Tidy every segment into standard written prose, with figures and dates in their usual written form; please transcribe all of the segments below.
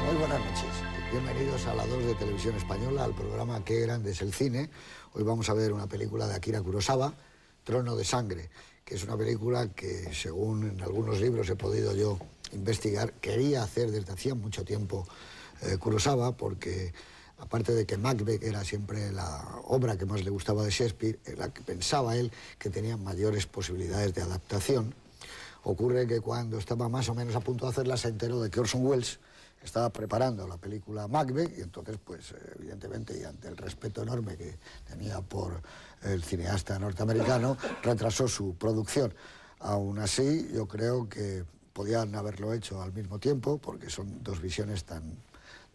Muy buenas noches. Bienvenidos a la 2 de Televisión Española, al programa Qué grande es el cine. Hoy vamos a ver una película de Akira Kurosawa, Trono de Sangre, que es una película que, según en algunos libros he podido yo investigar, quería hacer desde hacía mucho tiempo Kurosawa, porque aparte de que Macbeth era siempre la obra que más le gustaba de Shakespeare, en la que pensaba él que tenía mayores posibilidades de adaptación. Ocurre que cuando estaba más o menos a punto de hacerla se enteró de que Orson Welles estaba preparando la película Macbeth y entonces, pues evidentemente, y ante el respeto enorme que tenía por el cineasta norteamericano, retrasó su producción. Aún así, yo creo que podían haberlo hecho al mismo tiempo, porque son dos visiones tan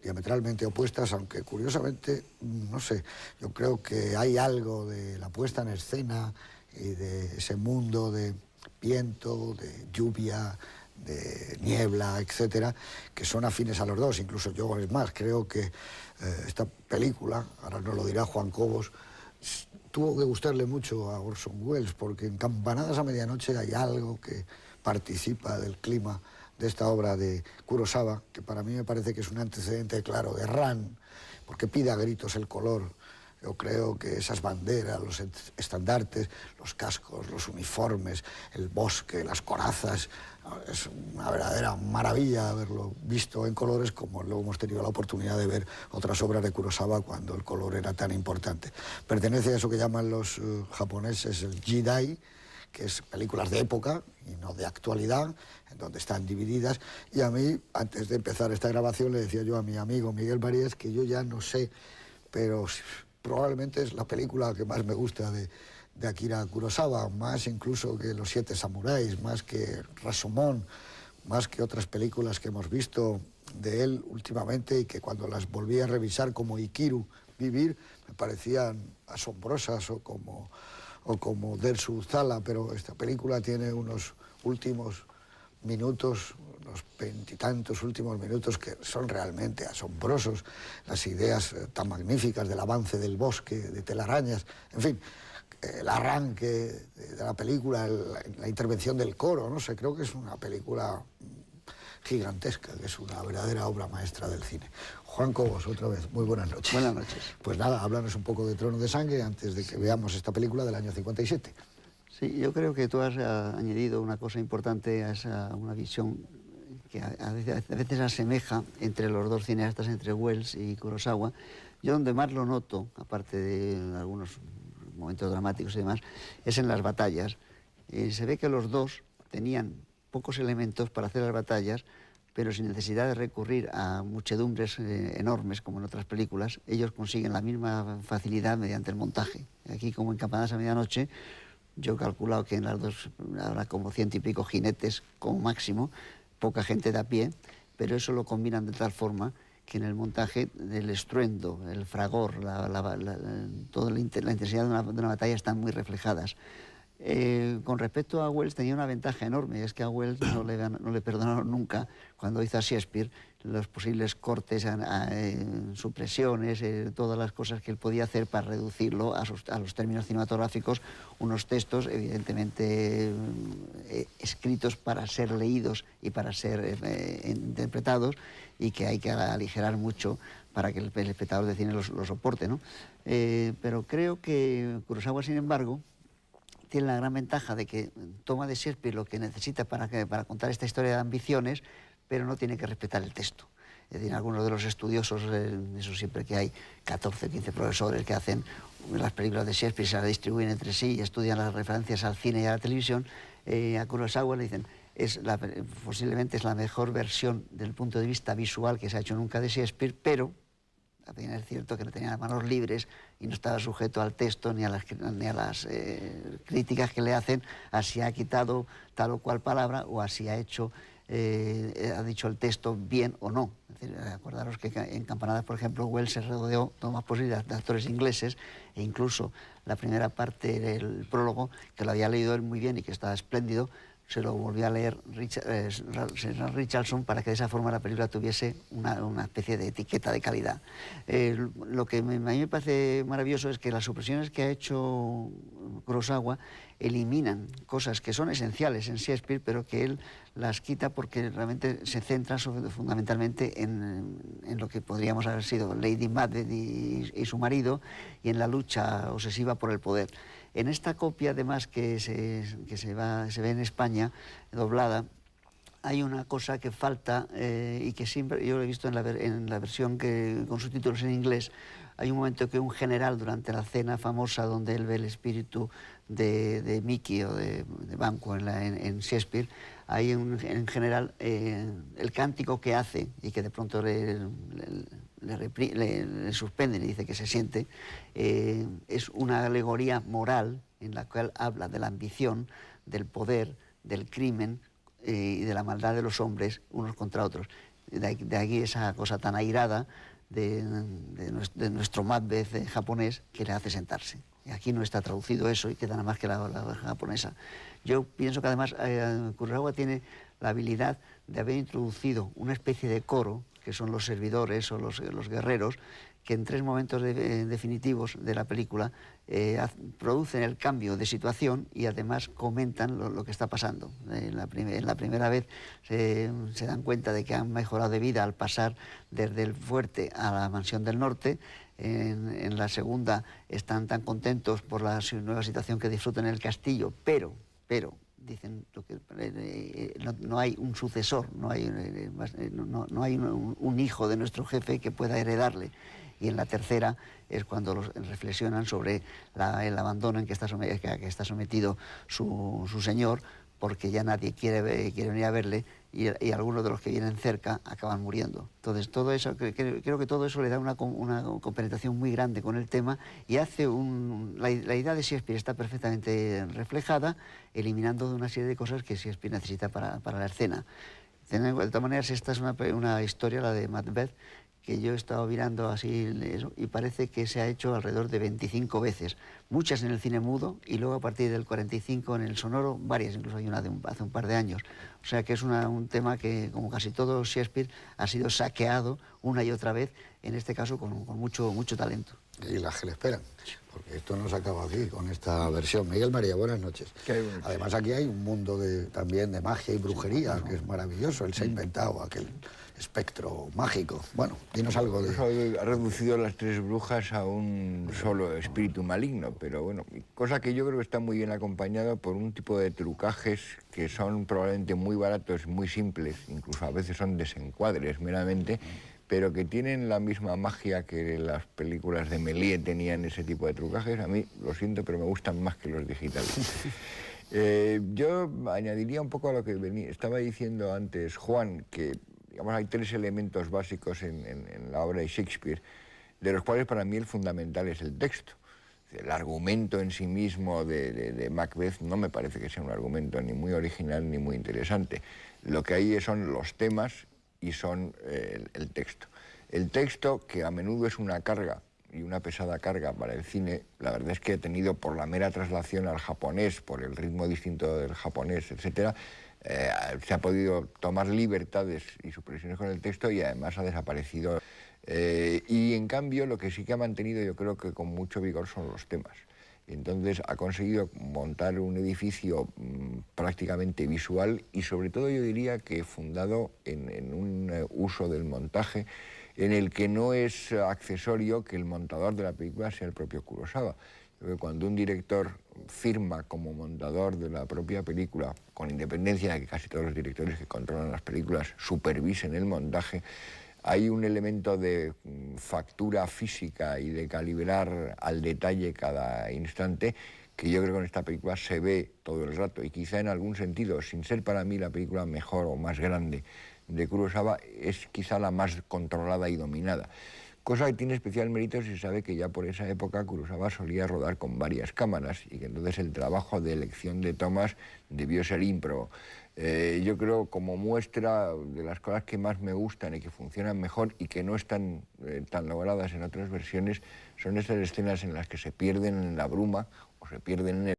diametralmente opuestas, aunque curiosamente, no sé, yo creo que hay algo de la puesta en escena y de ese mundo de viento, de lluvia, de niebla, etcétera, que son afines a los dos. Incluso yo, es más, creo que esta película, ahora nos lo dirá Juan Cobos, tuvo que gustarle mucho a Orson Welles, porque en Campanadas a medianoche hay algo que participa del clima de esta obra de Kurosawa, que para mí me parece que es un antecedente claro de Ran, porque pide a gritos el color. Yo creo que esas banderas, los estandartes, los cascos, los uniformes, el bosque, las corazas, es una verdadera maravilla haberlo visto en colores, como luego hemos tenido la oportunidad de ver otras obras de Kurosawa cuando el color era tan importante. Pertenece a eso que llaman los japoneses el Jidai, que es películas de época y no de actualidad, en donde están divididas. Y a mí, antes de empezar esta grabación, le decía yo a mi amigo Miguel Marías que yo ya no sé, pero probablemente es la película que más me gusta de Akira Kurosawa, más incluso que Los Siete Samuráis, más que Rashomon, más que otras películas que hemos visto de él últimamente y que cuando las volví a revisar como Ikiru, Vivir, me parecían asombrosas o como Dersu Zala, pero esta película tiene unos últimos minutos, unos veintitantos últimos minutos que son realmente asombrosos, las ideas tan magníficas del avance del bosque, de telarañas, en fin, el arranque de la película, la intervención del coro, no sé, creo que es una película gigantesca, que es una verdadera obra maestra del cine. Juan Cobos, otra vez, muy buenas noches. Buenas noches. Pues nada, háblanos un poco de Trono de Sangre antes de que veamos esta película del año 57. Sí, yo creo que tú has añadido una cosa importante a una visión que a veces asemeja entre los dos cineastas, entre Welles y Kurosawa. Yo donde más lo noto, aparte de algunos momentos dramáticos y demás, es en las batallas. Se ve que los dos tenían pocos elementos para hacer las batallas, pero sin necesidad de recurrir a muchedumbres enormes como en otras películas. Ellos consiguen la misma facilidad mediante el montaje. Aquí, como en Campanadas a medianoche, yo he calculado que en las dos habrá como 100 y pico jinetes como máximo, poca gente de a pie, pero eso lo combinan de tal forma que en el montaje el estruendo, el fragor, toda la intensidad de una batalla están muy reflejadas. Con respecto a Welles tenía una ventaja enorme, es que a Welles no le perdonaron nunca cuando hizo a Shakespeare los posibles cortes, supresiones, todas las cosas que él podía hacer para reducirlo a los términos cinematográficos, unos textos evidentemente escritos para ser leídos y para ser interpretados, y que hay que aligerar mucho para que el espectador de cine lo soporte, ¿no? Pero creo que Kurosawa, sin embargo, tiene la gran ventaja de que toma de Shakespeare lo que necesita para contar esta historia de ambiciones, pero no tiene que respetar el texto. Es decir, algunos de los estudiosos, eso siempre que hay 14 o 15 profesores que hacen las películas de Shakespeare, se las distribuyen entre sí y estudian las referencias al cine y a la televisión, a Kurosawa le dicen, posiblemente es la mejor versión desde el punto de vista visual que se ha hecho nunca de Shakespeare, pero también es cierto que no tenía las manos libres y no estaba sujeto al texto ni a las críticas que le hacen, así ha quitado tal o cual palabra o así ha dicho el texto bien o no. Es decir, acordaros que en Campanadas, por ejemplo, Welles se rodeó lo más posible de actores ingleses, e incluso la primera parte del prólogo, que lo había leído él muy bien y que estaba espléndido, se lo volvió a leer Richardson para que de esa forma la película tuviese una especie de etiqueta de calidad. Lo que a mí me parece maravilloso es que las supresiones que ha hecho Kurosawa eliminan cosas que son esenciales en Shakespeare, pero que él las quita porque realmente se centra fundamentalmente en lo que podríamos haber sido Lady Macbeth y su marido, y en la lucha obsesiva por el poder. En esta copia, además, que se ve en España, doblada, hay una cosa que falta y que siempre, yo lo he visto en la versión con subtítulos en inglés. Hay un momento que un general, durante la cena famosa donde él ve el espíritu de Mickey o de Banquo en Shakespeare, hay en general el cántico que hace y que de pronto le suspenden y dice que se siente, es una alegoría moral en la cual habla de la ambición, del poder, del crimen y de la maldad de los hombres unos contra otros. De aquí esa cosa tan airada de nuestro Macbeth japonés que le hace sentarse. Y aquí no está traducido eso y queda nada más que la japonesa. Yo pienso que además Kurosawa tiene la habilidad de haber introducido una especie de coro, que son los servidores o los guerreros, que en 3 momentos definitivos de la película producen el cambio de situación y además comentan lo que está pasando. En la primera vez se dan cuenta de que han mejorado de vida al pasar desde el fuerte a la mansión del norte. En la segunda están tan contentos por la nueva situación que disfrutan en el castillo, pero dicen no hay un sucesor, no hay un hijo de nuestro jefe que pueda heredarle. Y en la tercera es cuando reflexionan sobre el abandono en que está sometido su señor, porque ya nadie quiere venir a verle y algunos de los que vienen cerca acaban muriendo. Entonces, todo eso, creo que todo eso le da una compenetración muy grande con el tema y hace la idea de Shakespeare está perfectamente reflejada, eliminando una serie de cosas que Shakespeare necesita para la escena. De todas maneras, esta es una historia, la de Macbeth, que yo he estado mirando así y parece que se ha hecho alrededor de 25 veces, muchas en el cine mudo y luego a partir del 45 en el sonoro, varias, incluso hay una hace un par de años. O sea que es un tema que, como casi todo Shakespeare, ha sido saqueado una y otra vez, en este caso con mucho talento. Y las que le esperan, porque esto no se acaba aquí con esta versión. Miguel María, buenas noches. Además aquí hay un mundo también de magia y brujería, que es maravilloso. Él se ha inventado aquel espectro mágico. Bueno, dinos algo de... Ha reducido las 3 brujas a un solo espíritu maligno, pero bueno, cosa que yo creo que está muy bien acompañado por un tipo de trucajes que son probablemente muy baratos, muy simples, incluso a veces son desencuadres meramente, pero que tienen la misma magia que las películas de Méliès tenían ese tipo de trucajes. A mí, lo siento, pero me gustan más que los digitales. Yo añadiría un poco a lo que estaba diciendo antes Juan, que digamos, hay 3 elementos básicos en la obra de Shakespeare, de los cuales para mí el fundamental es el texto. El argumento en sí mismo de Macbeth no me parece que sea un argumento ni muy original ni muy interesante. Lo que hay son los temas y son el texto. El texto, que a menudo es una carga, y una pesada carga para el cine, la verdad es que ha tenido, por la mera traslación al japonés, por el ritmo distinto del japonés, etcétera, se ha podido tomar libertades y supresiones con el texto y además ha desaparecido. Y en cambio lo que sí que ha mantenido, yo creo que con mucho vigor, son los temas. Entonces ha conseguido montar un edificio prácticamente visual y sobre todo yo diría que fundado en un uso del montaje en el que no es accesorio que el montador de la película sea el propio Kurosawa. Cuando un director firma como montador de la propia película, con independencia de que casi todos los directores que controlan las películas supervisen el montaje, hay un elemento de factura física y de calibrar al detalle cada instante que yo creo que en esta película se ve todo el rato y quizá en algún sentido, sin ser para mí la película mejor o más grande de Kurosawa, es quizá la más controlada y dominada. Cosa que tiene especial mérito si se sabe que ya por esa época Kurosawa solía rodar con varias cámaras y que entonces el trabajo de elección de tomas debió ser ímprobo. Yo creo, como muestra de las cosas que más me gustan y que funcionan mejor y que no están tan logradas en otras versiones, son estas escenas en las que se pierden en la bruma o se pierden en el